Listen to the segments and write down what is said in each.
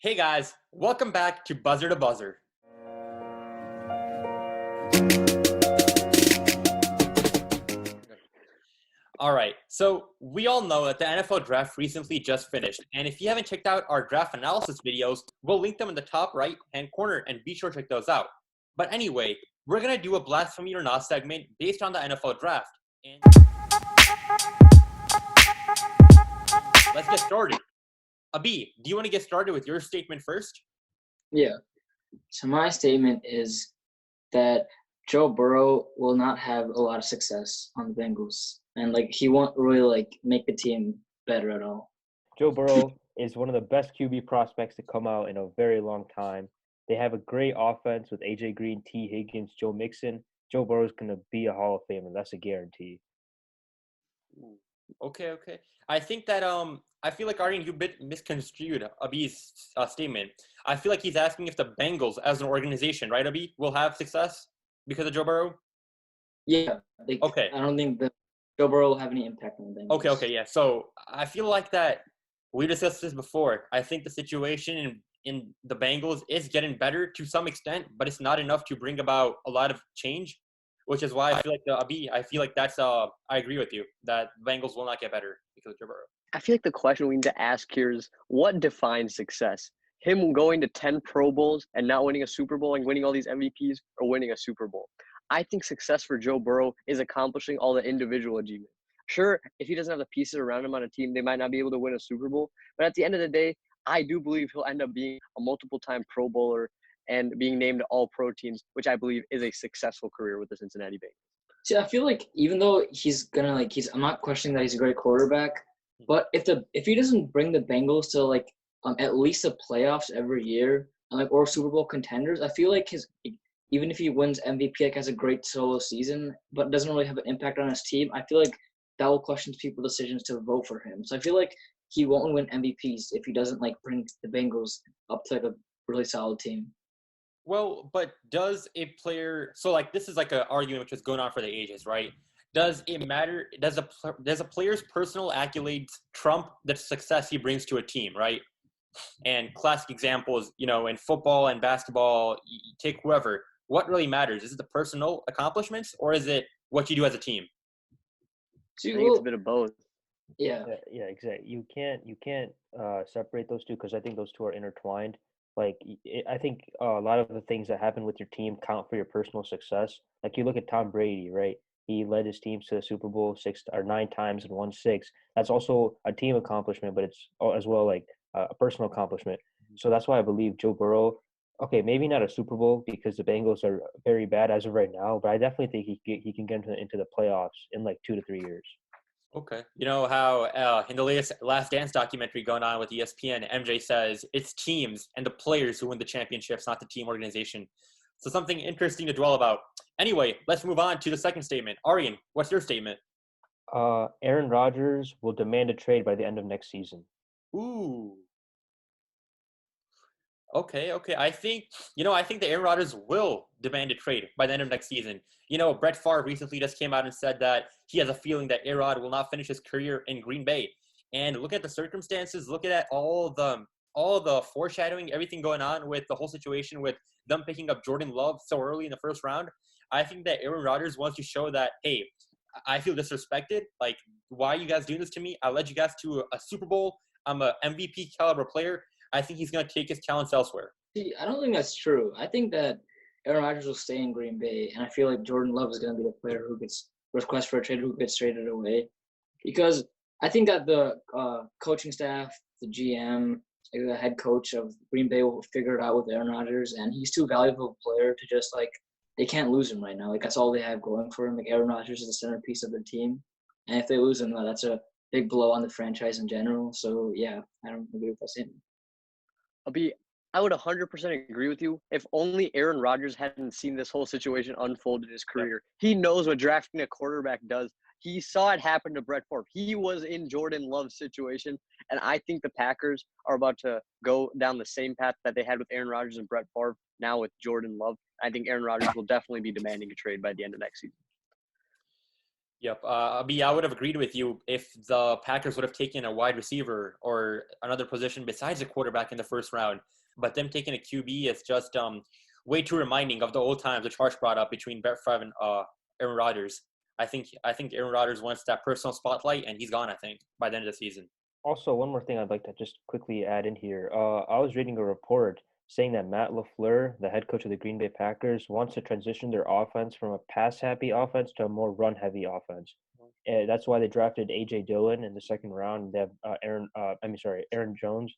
Hey guys, welcome back to Buzzer to Buzzer. All right, so we all know that the NFL draft recently just finished, and if you haven't checked out our draft analysis videos, we'll link them in the top right-hand corner, and be sure to check those out. But anyway, we're going to do a Blasphemy or Not segment based on the NFL draft. And let's get started. Abi, do you want to get started with your statement first? Yeah. So my statement is that Joe Burrow will not have a lot of success on the Bengals, and he won't really make the team better at all. Joe Burrow is one of the best QB prospects to come out in a very long time. They have a great offense with AJ Green, T. Higgins, Joe Mixon. Joe Burrow is going to be a Hall of Famer. That's a guarantee. Okay. I think that I feel like Aryan, you a bit misconstrued Abi's statement. I feel like he's asking if the Bengals, as an organization, right, Abi, will have success because of Joe Burrow. Yeah. Okay. I don't think that Joe Burrow will have any impact on the Bengals. Okay. Yeah. So I feel like that we discussed this before. I think the situation in the Bengals is getting better to some extent, but it's not enough to bring about a lot of change. Which is why I feel like Abi, I feel like that's I agree with you that Bengals will not get better because of Joe Burrow. I feel like the question we need to ask here is what defines success? Him going to 10 Pro Bowls and not winning a Super Bowl and winning all these MVPs, or winning a Super Bowl? I think success for Joe Burrow is accomplishing all the individual achievements. Sure, if he doesn't have the pieces around him on a team, they might not be able to win a Super Bowl. But at the end of the day, I do believe he'll end up being a multiple-time Pro Bowler and being named to all pro teams, which I believe is a successful career with the Cincinnati Bengals. See, I feel like even though he's gonna I'm not questioning that he's a great quarterback, but if he doesn't bring the Bengals to at least the playoffs every year and or Super Bowl contenders, I feel like even if he wins MVP, has a great solo season, but doesn't really have an impact on his team, I feel like that will question people's decisions to vote for him. So I feel like he won't win MVPs if he doesn't bring the Bengals up to a really solid team. Well, but does a player – so, this is an argument which is going on for the ages, right? Does it matter – does a player's personal accolades trump the success he brings to a team, right? And classic examples, in football and basketball, you take whoever. What really matters? Is it the personal accomplishments or is it what you do as a team? I think it's a bit of both. Yeah, exactly. You can't separate those two because I think those two are intertwined. I think a lot of the things that happen with your team count for your personal success. You look at Tom Brady, right? He led his team to the Super Bowl 6 or 9 times and won 6. That's also a team accomplishment, but it's as well a personal accomplishment. So that's why I believe Joe Burrow. Okay, maybe not a Super Bowl because the Bengals are very bad as of right now, but I definitely think he can get into the playoffs in 2 to 3 years. Okay. You know how in the latest Last Dance documentary going on with ESPN, MJ says it's teams and the players who win the championships, not the team organization. So something interesting to dwell about. Anyway, let's move on to the second statement. Aryan, what's your statement? Aaron Rodgers will demand a trade by the end of next season. Ooh. Okay. I think that Aaron Rodgers will demand a trade by the end of next season. Brett Favre recently just came out and said that he has a feeling that Aaron Rodgers will not finish his career in Green Bay. And look at the circumstances, look at all the foreshadowing, everything going on with the whole situation with them picking up Jordan Love so early in the first round. I think that Aaron Rodgers wants to show that, hey, I feel disrespected. Why are you guys doing this to me? I led you guys to a Super Bowl. I'm a MVP caliber player. I think he's going to take his talents elsewhere. See, I don't think that's true. I think that Aaron Rodgers will stay in Green Bay, and I feel like Jordan Love is going to be the player who gets request for a trade, who gets traded away. Because I think that the coaching staff, the GM, the head coach of Green Bay will figure it out with Aaron Rodgers, and he's too valuable a player to just they can't lose him right now. That's all they have going for him. Aaron Rodgers is the centerpiece of their team, and if they lose him, that's a big blow on the franchise in general. So yeah, I don't agree with that statement. I would 100% agree with you if only Aaron Rodgers hadn't seen this whole situation unfold in his career. Yeah. He knows what drafting a quarterback does. He saw it happen to Brett Favre. He was in Jordan Love's situation, and I think the Packers are about to go down the same path that they had with Aaron Rodgers and Brett Favre, now with Jordan Love. I think Aaron Rodgers will definitely be demanding a trade by the end of next season. Yep. I would have agreed with you if the Packers would have taken a wide receiver or another position besides a quarterback in the first round. But them taking a QB is just way too reminding of the old times which Harsh brought up between Brett Favre and Aaron Rodgers. I think Aaron Rodgers wants that personal spotlight, and he's gone, I think, by the end of the season. Also, one more thing I'd like to just quickly add in here. I was reading a report saying that Matt LaFleur, the head coach of the Green Bay Packers, wants to transition their offense from a pass-happy offense to a more run-heavy offense. And that's why they drafted A.J. Dillon in the second round. They have Aaron Jones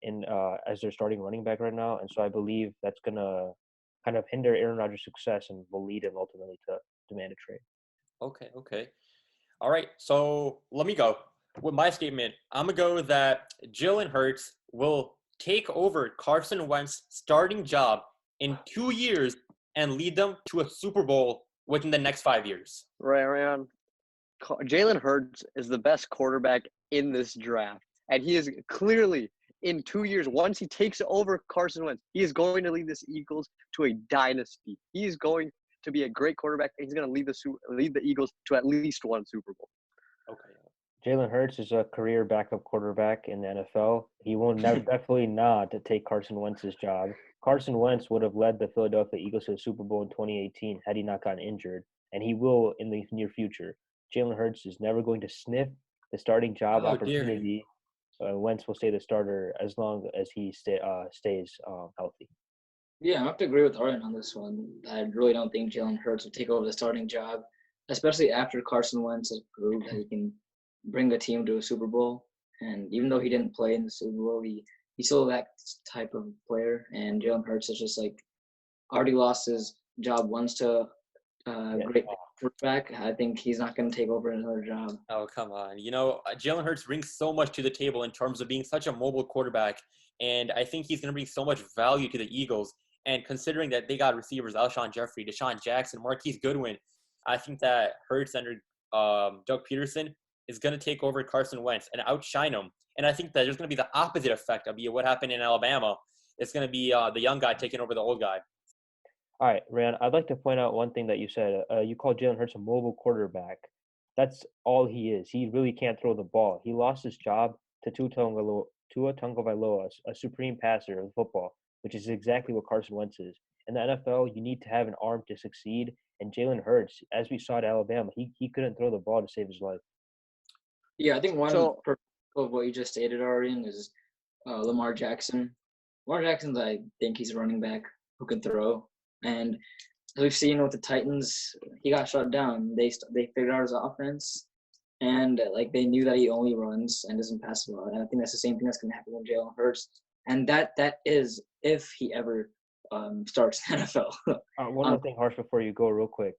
in as their starting running back right now. And so I believe that's gonna kind of hinder Aaron Rodgers' success and will lead him ultimately to demand a trade. Okay. All right, so let me go with my statement. I'm going to go that Jalen Hurts will take over Carson Wentz's starting job in 2 years and lead them to a Super Bowl within the next 5 years. Right around. Jalen Hurts is the best quarterback in this draft, and he is clearly in 2 years. Once he takes over Carson Wentz, he is going to lead this Eagles to a dynasty. He is going to be a great quarterback, and he's going to lead the Eagles to at least one Super Bowl. Okay. Jalen Hurts is a career backup quarterback in the NFL. He will definitely not take Carson Wentz's job. Carson Wentz would have led the Philadelphia Eagles to the Super Bowl in 2018 had he not gotten injured, and he will in the near future. Jalen Hurts is never going to sniff the starting job opportunity. Wentz will stay the starter as long as he stays healthy. Yeah, I have to agree with Arden on this one. I really don't think Jalen Hurts will take over the starting job, especially after Carson Wentz has proved that he can bring the team to a Super Bowl. And even though he didn't play in the Super Bowl, he's still that type of player. And Jalen Hurts is just like already lost his job once to great quarterback. I think he's not going to take over another job. Oh, come on. Jalen Hurts brings so much to the table in terms of being such a mobile quarterback, and I think he's going to bring so much value to the Eagles. And considering that they got receivers Alshon Jeffrey, Deshaun Jackson, Marquise Goodwin, I think that Hurts under Doug Peterson is going to take over Carson Wentz and outshine him. And I think that there's going to be the opposite effect of what happened in Alabama. It's going to be the young guy taking over the old guy. All right, Ryan, I'd like to point out one thing that you said. You called Jalen Hurts a mobile quarterback. That's all he is. He really can't throw the ball. He lost his job to Tua Tagovailoa, a supreme passer of football, which is exactly what Carson Wentz is. In the NFL, you need to have an arm to succeed. And Jalen Hurts, as we saw at Alabama, he couldn't throw the ball to save his life. Yeah, I think one of what you just stated, Arian, is Lamar Jackson. Lamar Jackson's, I think he's a running back who can throw. And as we've seen with the Titans, he got shut down. They figured out his offense, and they knew that he only runs and doesn't pass the ball. And I think that's the same thing that's going to happen with Jalen Hurts. And that is if he ever starts the NFL. One more thing, Harsh, before you go real quick.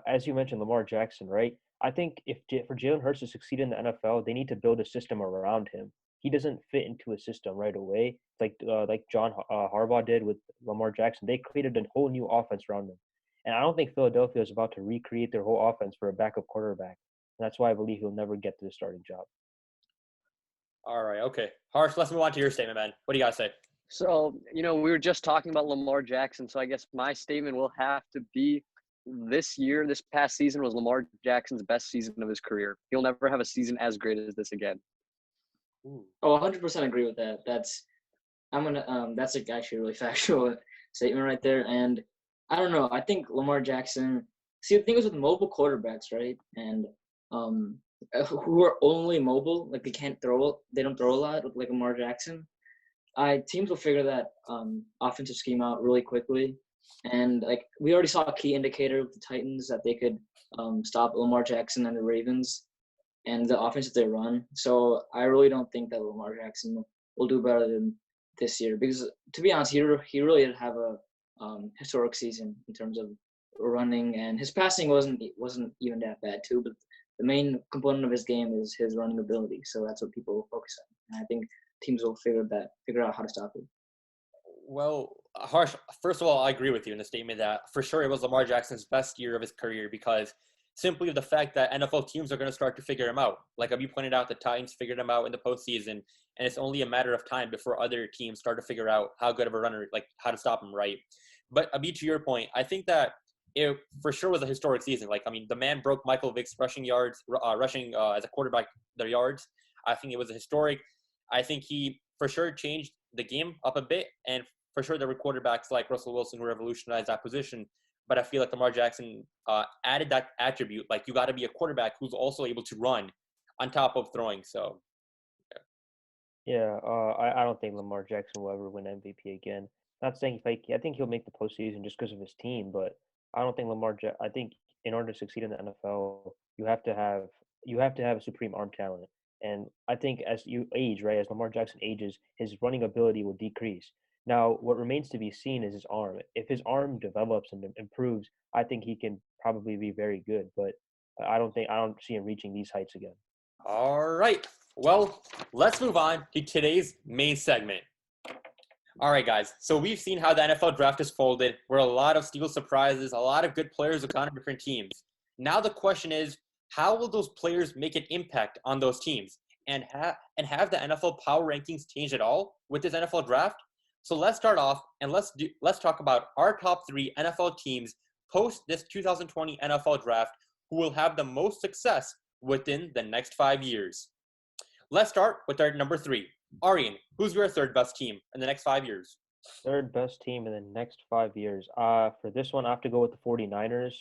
As you mentioned, Lamar Jackson, right? I think for Jalen Hurts to succeed in the NFL, they need to build a system around him. He doesn't fit into a system right away, like John Harbaugh did with Lamar Jackson. They created a whole new offense around him. And I don't think Philadelphia is about to recreate their whole offense for a backup quarterback. And that's why I believe he'll never get to the starting job. All right, okay. Harsh, let's move on to your statement, man. What do you got to say? So, we were just talking about Lamar Jackson, so I guess my statement will have to be this past season was Lamar Jackson's best season of his career. He'll never have a season as great as this again. Ooh. Oh, 100% agree with that. That's actually a really factual statement right there. And I don't know. I think Lamar Jackson. See, the thing is with mobile quarterbacks, right? And who are only mobile, they can't throw. They don't throw a lot, like Lamar Jackson. Teams will figure that offensive scheme out really quickly. And we already saw a key indicator with the Titans that they could stop Lamar Jackson and the Ravens and the offense that they run. So I really don't think that Lamar Jackson will do better than this year because, to be honest, he really did have a historic season in terms of running, and his passing wasn't even that bad too. But the main component of his game is his running ability. So that's what people will focus on, and I think teams will figure out how to stop it. Well, Harsh, first of all, I agree with you in the statement that for sure it was Lamar Jackson's best year of his career because simply the fact that NFL teams are going to start to figure him out. Like Abi pointed out, the Titans figured him out in the postseason, and it's only a matter of time before other teams start to figure out how good of a runner, how to stop him, right? But Abi, to your point, I think that it for sure was a historic season. Like, I mean, the man broke Michael Vick's rushing as a quarterback, their yards. I think it was a historic. I think he for sure changed the game up a bit, and for sure there were quarterbacks like Russell Wilson who revolutionized that position. But I feel like Lamar Jackson added that attribute. Like, you got to be a quarterback who's also able to run on top of throwing. So, Yeah, I don't think Lamar Jackson will ever win MVP again. Not saying fake. I think he'll make the postseason just because of his team, but I don't think I think in order to succeed in the NFL, you have to have a supreme arm talent. And I think as you age, right, as Lamar Jackson ages, his running ability will decrease. Now, what remains to be seen is his arm. If his arm develops and improves, I think he can probably be very good. But I don't see him reaching these heights again. all right. Well, let's move on to today's main segment. All right, guys. So we've seen how the NFL draft is folded, where a lot of steal surprises, a lot of good players have gone to different teams. Now the question is, how will those players make an impact on those teams? And have the NFL power rankings changed at all with this NFL draft? So let's start off and let's talk about our top 3 NFL teams post this 2020 NFL draft who will have the most success within the next 5 years. Let's start with our number 3. Arian, who's your third best team in the next 5 years? Third best team in the next 5 years. For this one, I have to go with the 49ers.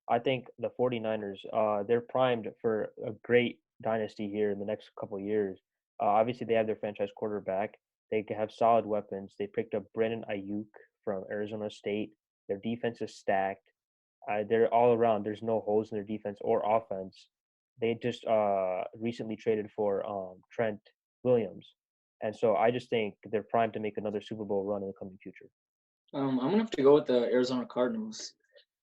I think the 49ers, they're primed for a great dynasty here in the next couple of years. Obviously, they have their franchise quarterback. They have solid weapons. They picked up Brandon Ayuk from Arizona State. Their defense is stacked. They're all around. There's no holes in their defense or offense. They just recently traded for Trent Williams. And so I just think they're primed to make another Super Bowl run in the coming future. I'm gonna have to go with the Arizona Cardinals.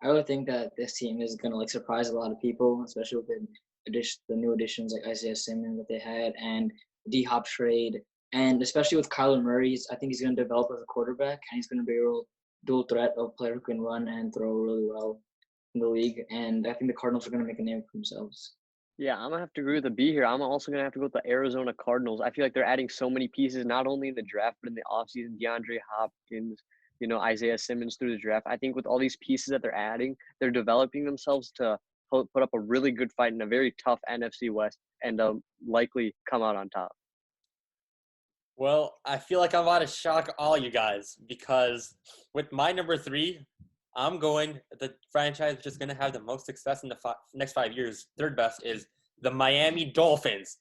I really think that this team is gonna like surprise a lot of people, especially with the new additions like Isaiah Simmons that they had and D Hop trade, and especially with Kyler Murray. I think he's gonna develop as a quarterback, and he's gonna be a real dual threat of player who can run and throw really well in the league. And I think the Cardinals are gonna make a name for themselves. Yeah, I'm gonna have to agree with the B here. I'm also gonna have to go with the Arizona Cardinals. I feel like they're adding so many pieces, not only in the draft but in the offseason. DeAndre Hopkins, Isaiah Simmons through the draft. I think with all these pieces that they're adding, they're developing themselves to put up a really good fight in a very tough NFC West and likely come out on top. Well, I feel like I'm about to shock all you guys because with my number 3, I'm going the franchise which is going to have the most success in the next 5 years. Third best is the Miami Dolphins.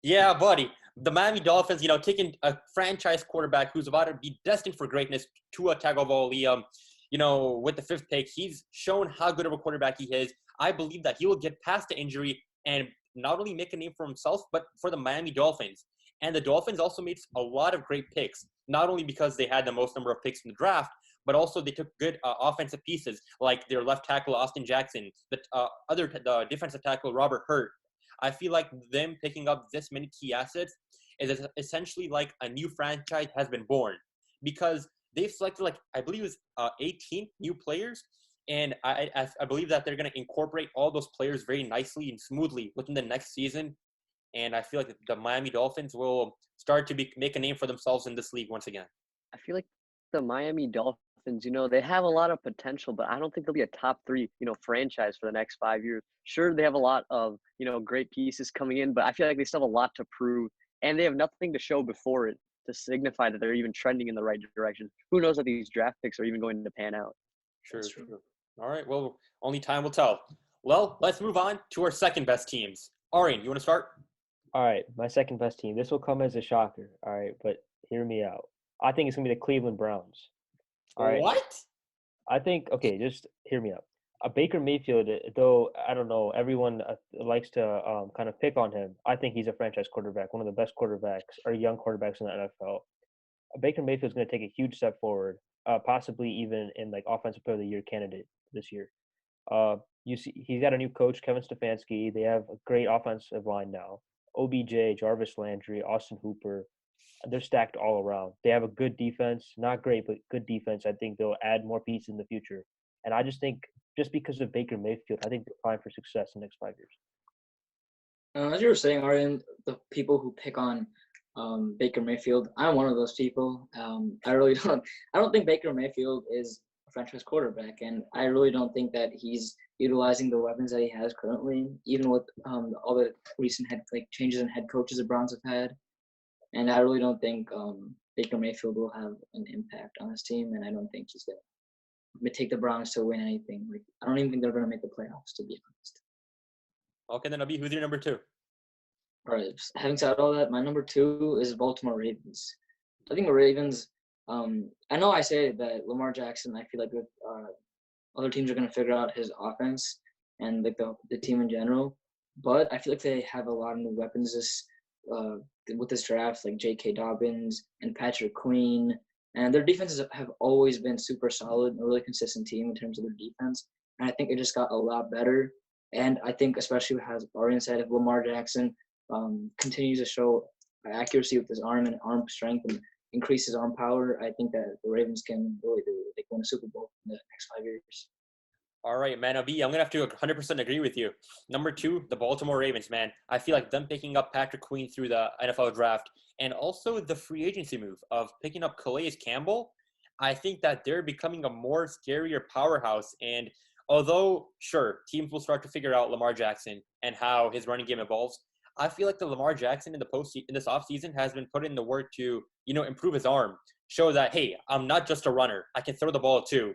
Yeah, buddy. The Miami Dolphins, taking a franchise quarterback who's about to be destined for greatness, Tua Tagovailoa, with the 5th pick. He's shown how good of a quarterback he is. I believe that he will get past the injury and not only make a name for himself, but for the Miami Dolphins. And the Dolphins also made a lot of great picks, not only because they had the most number of picks in the draft, but also they took good offensive pieces like their left tackle Austin Jackson, the defensive tackle Robert Hurt. I feel like them picking up this many key assets is essentially like a new franchise has been born because they've selected I believe it was 18 new players, and I believe that they're going to incorporate all those players very nicely and smoothly within the next season. And I feel like the Miami Dolphins will start to make a name for themselves in this league once again. I feel like the Miami Dolphins, they have a lot of potential, but I don't think they'll be a top 3, franchise for the next 5 years. Sure, they have a lot of, great pieces coming in, but I feel like they still have a lot to prove, and they have nothing to show before it to signify that they're even trending in the right direction. Who knows that these draft picks are even going to pan out? True. All right, well, only time will tell. Well, let's move on to our second best teams. Arian, you want to start? All right, my second best team. This will come as a shocker. All right, but hear me out. I think it's going to be the Cleveland Browns. All right. What? I think, okay, just hear me out. Baker Mayfield, though, I don't know, everyone likes to kind of pick on him. I think he's a franchise quarterback, one of the best quarterbacks or young quarterbacks in the NFL. Baker Mayfield's going to take a huge step forward, possibly even in offensive player of the year candidate this year. You see, he's got a new coach, Kevin Stefanski. They have a great offensive line now. OBJ, Jarvis Landry, Austin Hooper. They're stacked all around. They have a good defense, not great, but good defense. I think they'll add more pieces in the future. And I just think just because of Baker Mayfield, I think they're primed for success in the next 5 years. As you were saying, Arian, the people who pick on Baker Mayfield, I'm one of those people. I really don't think Baker Mayfield is a franchise quarterback, and I really don't think that he's utilizing the weapons that he has currently, even with all the recent changes in head coaches the Browns have had. And I really don't think Baker Mayfield will have an impact on his team, and I don't think he's gonna take the Browns to win anything. Like, I don't even think they're gonna make the playoffs, to be honest. Okay, then Abi, who's your number 2? All right. Having said all that, my number 2 is Baltimore Ravens. I think the Ravens. I know I say that Lamar Jackson. I feel like other teams are going to figure out his offense and like the team in general. But I feel like they have a lot of new weapons with this draft, like J.K. Dobbins and Patrick Queen. And their defenses have always been super solid, a really consistent team in terms of their defense. And I think it just got a lot better. And I think especially as Arian said, if Lamar Jackson continues to show accuracy with his arm and arm strength and increase his arm power, I think that the Ravens can really win a Super Bowl in the next 5 years. All right, man. Abi, I'm going to have to 100% agree with you. Number 2, the Baltimore Ravens, man. I feel like them picking up Patrick Queen through the NFL draft and also the free agency move of picking up Calais Campbell, I think that they're becoming a more scarier powerhouse. And although, sure, teams will start to figure out Lamar Jackson and how his running game evolves, I feel like the Lamar Jackson in this offseason has been put in the work to, improve his arm, show that, hey, I'm not just a runner. I can throw the ball too.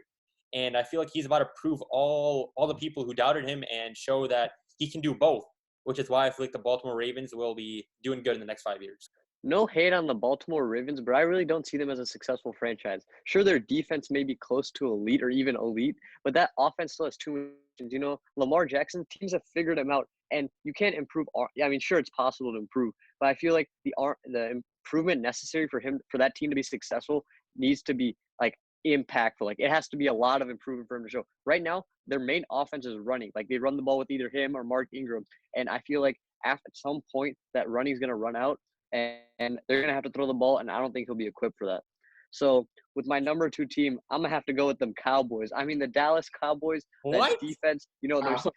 And I feel like he's about to prove all the people who doubted him and show that he can do both, which is why I feel like the Baltimore Ravens will be doing good in the next 5 years. No hate on the Baltimore Ravens, but I really don't see them as a successful franchise. Sure, their defense may be close to elite or even elite, but that offense still has too many. Lamar Jackson, teams have figured him out, and you can't improve. I mean, sure, it's possible to improve, but I feel like the improvement necessary for that team to be successful needs to be like impactful. Like, it has to be a lot of improvement for him to show. Right now, their main offense is running. Like, they run the ball with either him or Mark Ingram, and I feel like at some point that running is going to run out. And they're going to have to throw the ball, and I don't think he'll be equipped for that. So with my number 2 team, I'm going to have to go with them Cowboys. I mean, the Dallas Cowboys, that defense, there's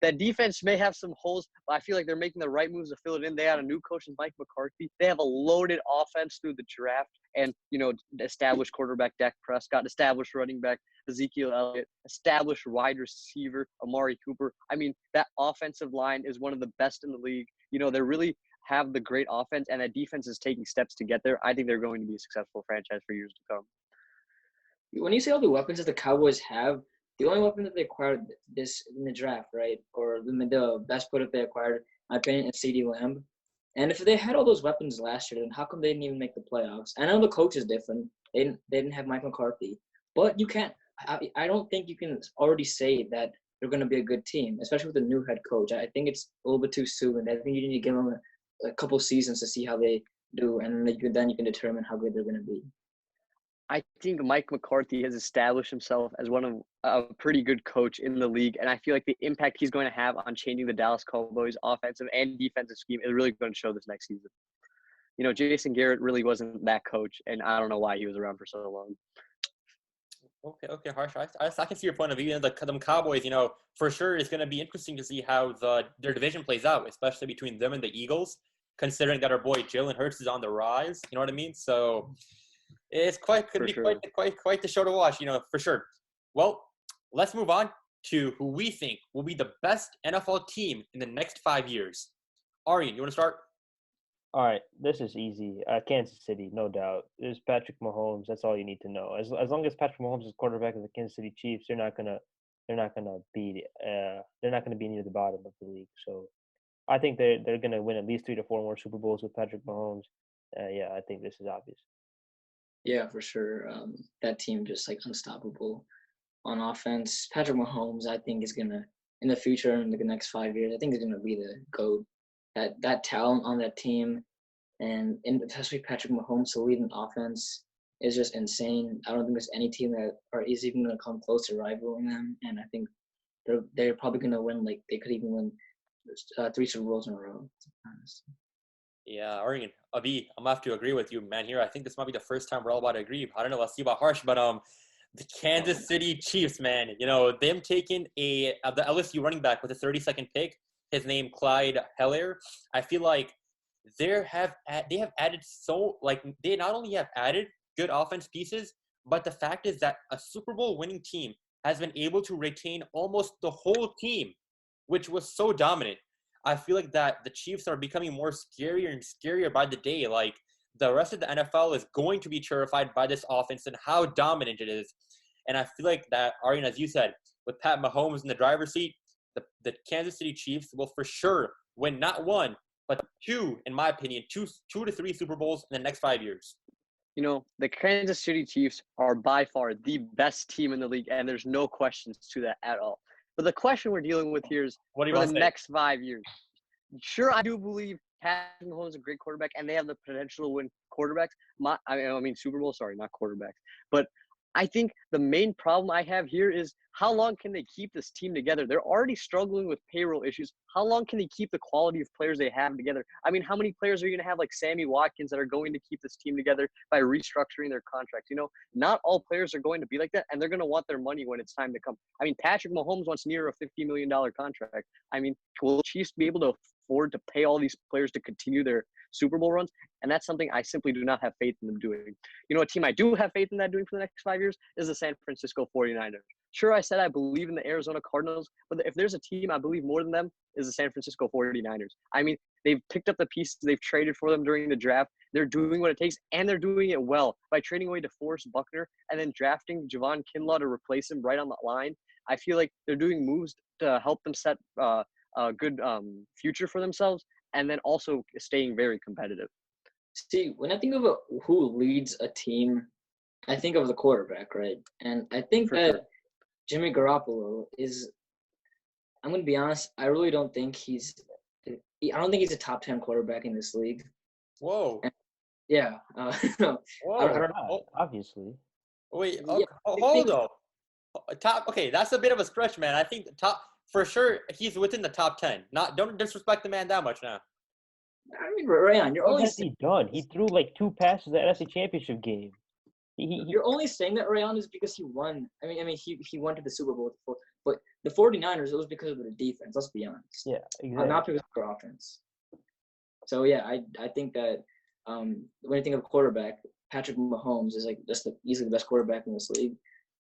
that defense may have some holes, but I feel like they're making the right moves to fill it in. They had a new coach in Mike McCarthy. They have a loaded offense through the draft and, established quarterback Dak Prescott, established running back Ezekiel Elliott, established wide receiver Amari Cooper. I mean, that offensive line is one of the best in the league. They really have the great offense, and that defense is taking steps to get there. I think they're going to be a successful franchise for years to come. When you say all the weapons that the Cowboys have, the only weapon that they acquired this in the draft, right, or the best player they acquired, in my opinion, is CeeDee Lamb. And if they had all those weapons last year, then how come they didn't even make the playoffs? I know the coach is different. They didn't have Mike McCarthy. But you can't – I don't think you can already say that they're going to be a good team, especially with a new head coach. I think it's a little bit too soon. I think you need to give them a couple seasons to see how they do, and then you can determine how good they're going to be. I think Mike McCarthy has established himself as one of a pretty good coach in the league, and I feel like the impact he's going to have on changing the Dallas Cowboys offensive and defensive scheme is really going to show this next season. Jason Garrett really wasn't that coach, and I don't know why he was around for so long. Okay, Harsh. I can see your point of view. The Cowboys, for sure it's going to be interesting to see how their division plays out, especially between them and the Eagles, considering that our boy Jalen Hurts is on the rise. You know what I mean? So it's quite the show to watch, for sure. Well, let's move on to who we think will be the best NFL team in the next 5 years. Arian, you want to start? All right, this is easy. Kansas City, no doubt. There's Patrick Mahomes. That's all you need to know. As long as Patrick Mahomes is quarterback of the Kansas City Chiefs, they're not gonna be near the bottom of the league. So I think they're gonna win at least 3 to 4 more Super Bowls with Patrick Mahomes. Yeah, I think this is obvious. Yeah, for sure. That team just unstoppable on offense. Patrick Mahomes, I think, is gonna in the future in the next 5 years. I think is gonna be the GOAT. That talent on that team, and especially Patrick Mahomes to lead an offense is just insane. I don't think there's any team that is even going to come close to rivaling them. And I think they're probably going to win. They could even win 3 Super Bowls in a row. Yeah, Arian, Abi, I'm gonna have to agree with you, man. Here, I think this might be the first time we're all about to agree. I don't know. Let's see about Harsh, but the Kansas City Chiefs, man. Them taking the LSU running back with a 32nd pick. His name Clyde Heller. I feel like they have added they not only have added good offense pieces, But the fact is that a Super Bowl winning team has been able to retain almost the whole team, which was so dominant. I feel like that the Chiefs are becoming more scarier and scarier by the day. Like the rest of the NFL is going to be terrified by this offense and how dominant it is. And I feel like that, Aryan, as you said, with Pat Mahomes in the driver's seat, the Kansas City Chiefs will for sure win not one, but two, in my opinion, two to three Super Bowls in the next 5 years. You know, the Kansas City Chiefs are by far the best team in the league, and there's no questions to that at all. But the question we're dealing with here is What do you for want the to say? next 5 years. Sure, I do believe Patrick Mahomes is a great quarterback, and they have the potential to win quarterbacks. I mean Super Bowl. Sorry, not quarterbacks. But I think the main problem I have here is how long can they keep this team together? They're already struggling with payroll issues. How long can they keep the quality of players they have together? I mean, how many players are you going to have like Sammy Watkins that are going to keep this team together by restructuring their contracts? You know, not all players are going to be like that, and they're going to want their money when it's time to come. I mean, Patrick Mahomes wants near a $50 million contract. I mean, will the Chiefs be able to afford to pay all these players to continue their Super Bowl runs? And that's something I simply do not have faith in them doing. You know, a team I do have faith in that doing for the next 5 years is the San Francisco 49ers. Sure, I said I believe in the Arizona Cardinals, but if there's a team I believe more than them, is the San Francisco 49ers. I mean, they've picked up the pieces, they've traded for them during the draft. They're doing what it takes, and they're doing it well by trading away DeForest Buckner and then drafting Javon Kinlaw to replace him right on the line. I feel like they're doing moves to help them set a good future for themselves, and then also staying very competitive. See, when I think of who leads a team, I think of the quarterback, right? And I think For that sure. Jimmy Garoppolo is. I'm gonna be honest. I really don't think he's. I don't think he's a top 10 quarterback in this league. Whoa. And, yeah. No, Whoa. I don't. Oh, Obviously. wait. Yeah, I Hold think. on. Top. Okay, that's a bit of a stretch, man. I think the top for sure. He's within the top 10. Not don't disrespect the man that much now. I mean, Rayon, you're What only has he done? He threw like 2 passes at NFC Championship game. you're only saying that Rayon is because he won. He went to the Super Bowl with but the 49ers, it was because of their defense. Let's be honest. Yeah, exactly. Not because of their offense. So yeah, I think that when you think of quarterback, Patrick Mahomes is like just easily the best quarterback in this league.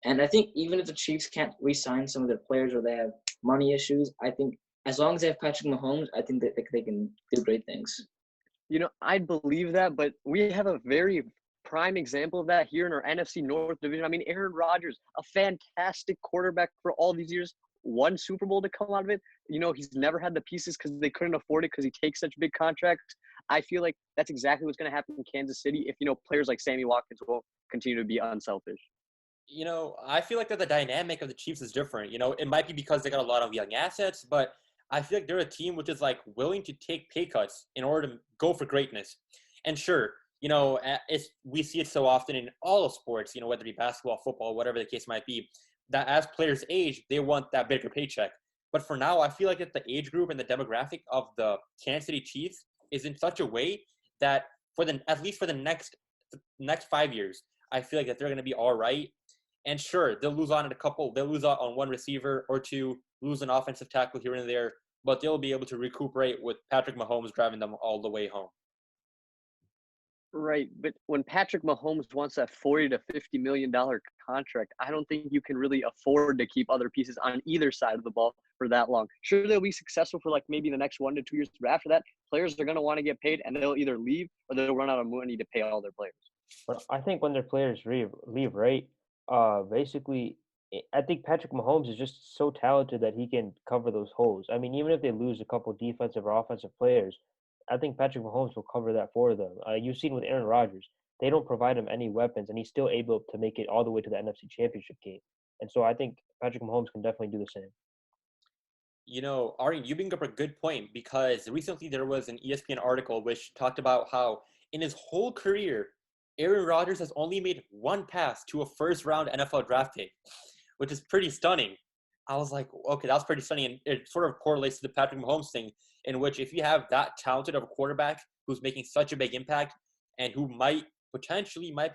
And I think even if the Chiefs can't re-sign some of their players or they have money issues, I think as long as they have Patrick Mahomes, I think that they can do great things. You know, I believe that, but we have a very prime example of that here in our NFC North division. I mean, Aaron Rodgers, a fantastic quarterback for all these years, one Super Bowl to come out of it. You know, he's never had the pieces because they couldn't afford it because he takes such big contracts. I feel like that's exactly what's going to happen in Kansas City if, you know, players like Sammy Watkins will continue to be unselfish. You know, I feel like that the dynamic of the Chiefs is different. You know, it might be because they got a lot of young assets, but I feel like they're a team which is like willing to take pay cuts in order to go for greatness. And sure, you know, we see it so often in all of sports, you know, whether it be basketball, football, whatever the case might be, that as players age, they want that bigger paycheck. But for now, I feel like that the age group and the demographic of the Kansas City Chiefs is in such a way that at least for the next 5 years, I feel like that they're going to be all right. And sure, they'll lose out on one receiver or two, lose an offensive tackle here and there, but they'll be able to recuperate with Patrick Mahomes driving them all the way home. Right, but when Patrick Mahomes wants that $40 to $50 million contract, I don't think you can really afford to keep other pieces on either side of the ball for that long. Sure, they'll be successful for like maybe the next 1 to 2 years, but after that, players are going to want to get paid, and they'll either leave or they'll run out of money to pay all their players. But I think when their players leave, right? Basically, I think Patrick Mahomes is just so talented that he can cover those holes. I mean, even if they lose a couple defensive or offensive players, I think Patrick Mahomes will cover that for them. You've seen with Aaron Rodgers, they don't provide him any weapons, and he's still able to make it all the way to the NFC Championship game. And so I think Patrick Mahomes can definitely do the same. You know, Ari, you bring up a good point because recently there was an ESPN article which talked about how in his whole career, Aaron Rodgers has only made one pass to a first-round NFL draft pick, which is pretty stunning. I was like, okay, that's pretty stunning. And it sort of correlates to the Patrick Mahomes thing, in which if you have that talented of a quarterback who's making such a big impact and who might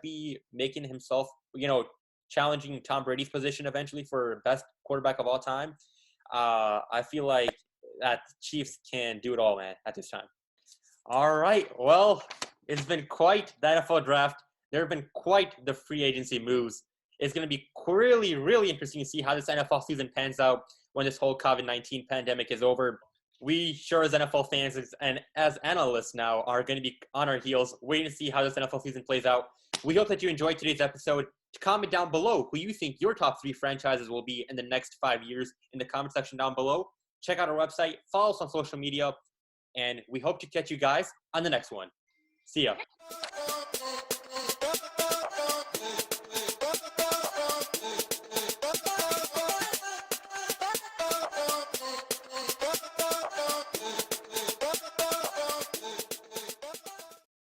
be making himself, you know, challenging Tom Brady's position eventually for best quarterback of all time, I feel like that Chiefs can do it all, man, at this time. All right. Well, it's been quite the NFL draft. there have been quite the free agency moves. It's going to be really, really interesting to see how this NFL season pans out when this whole COVID-19 pandemic is over. We sure as NFL fans and as analysts now are going to be on our heels waiting to see how this NFL season plays out. We hope that you enjoyed today's episode. Comment down below who you think your top 3 franchises will be in the next 5 years in the comment section down below. Check out our website, follow us on social media, and we hope to catch you guys on the next one. See ya.